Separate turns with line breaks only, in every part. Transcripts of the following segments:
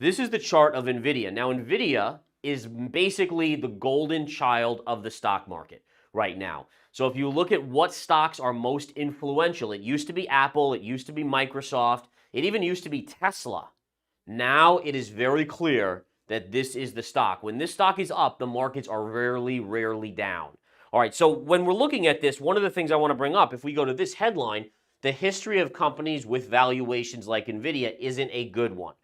This is the chart of NVIDIA. Now, NVIDIA is basically the golden child of the stock market right now. So if you look at what stocks are most influential, it used to be Apple, it used to be Microsoft, it even used to be Tesla. Now it is very clear that this is the stock. When this stock is up, the markets are rarely down. All right, so when we're looking at this, one of the things I want to bring up, if we go to this headline, the history of companies with valuations like NVIDIA isn't a good one.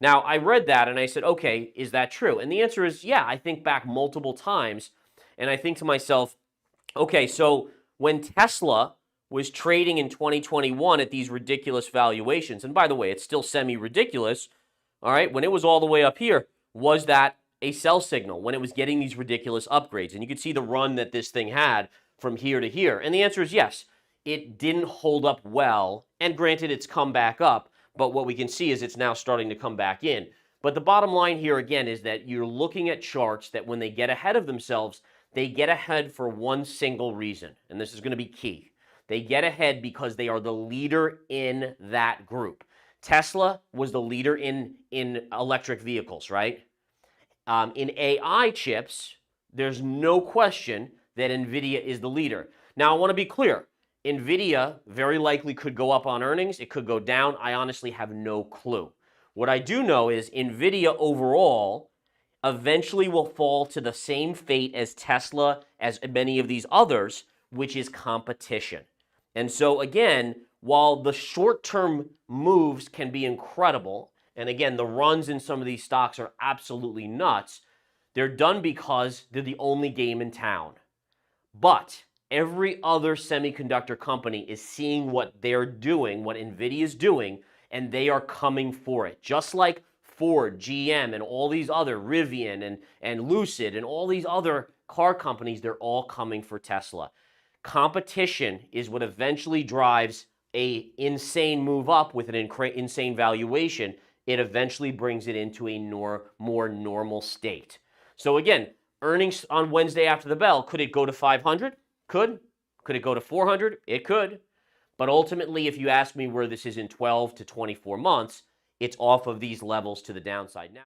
Now, I read that and I said, okay, is that true? And the answer is, yeah, I think back multiple times and I think to myself, okay, so when Tesla was trading in 2021 at these ridiculous valuations, and by the way, it's still semi-ridiculous, all right, when it was all the way up here, was that a sell signal when it was getting these ridiculous upgrades? And you could see the run that this thing had from here to here. And the answer is yes, it didn't hold up well. And granted, it's come back up, but what we can see is it's now starting to come back in. But the bottom line here again is that you're looking at charts that when they get ahead of themselves, they get ahead for one single reason, and this is going to be key. They get ahead because they are the leader in that group. Tesla was the leader in electric vehicles, right? In AI chips, there's no question that NVIDIA is the leader. Now, I want to be clear. NVIDIA very likely could go up on earnings. It could go down. I honestly have no clue. What I do know is NVIDIA overall eventually will fall to the same fate as Tesla, as many of these others, which is competition. And so again, while the short-term moves can be incredible, and again, the runs in some of these stocks are absolutely nuts, they're done because they're the only game in town. But every other semiconductor company is seeing what they're doing, what NVIDIA is doing, and they are coming for it. Just like Ford, GM, and all these other, Rivian and Lucid, and all these other car companies, they're all coming for Tesla. Competition is what eventually drives a insane move up with an insane valuation. It eventually brings it into a more normal state. So again, earnings on Wednesday after the bell, could it go to 500? Could. Could it go to 400? It could. But ultimately, if you ask me where this is in 12 to 24 months, it's off of these levels to the downside now.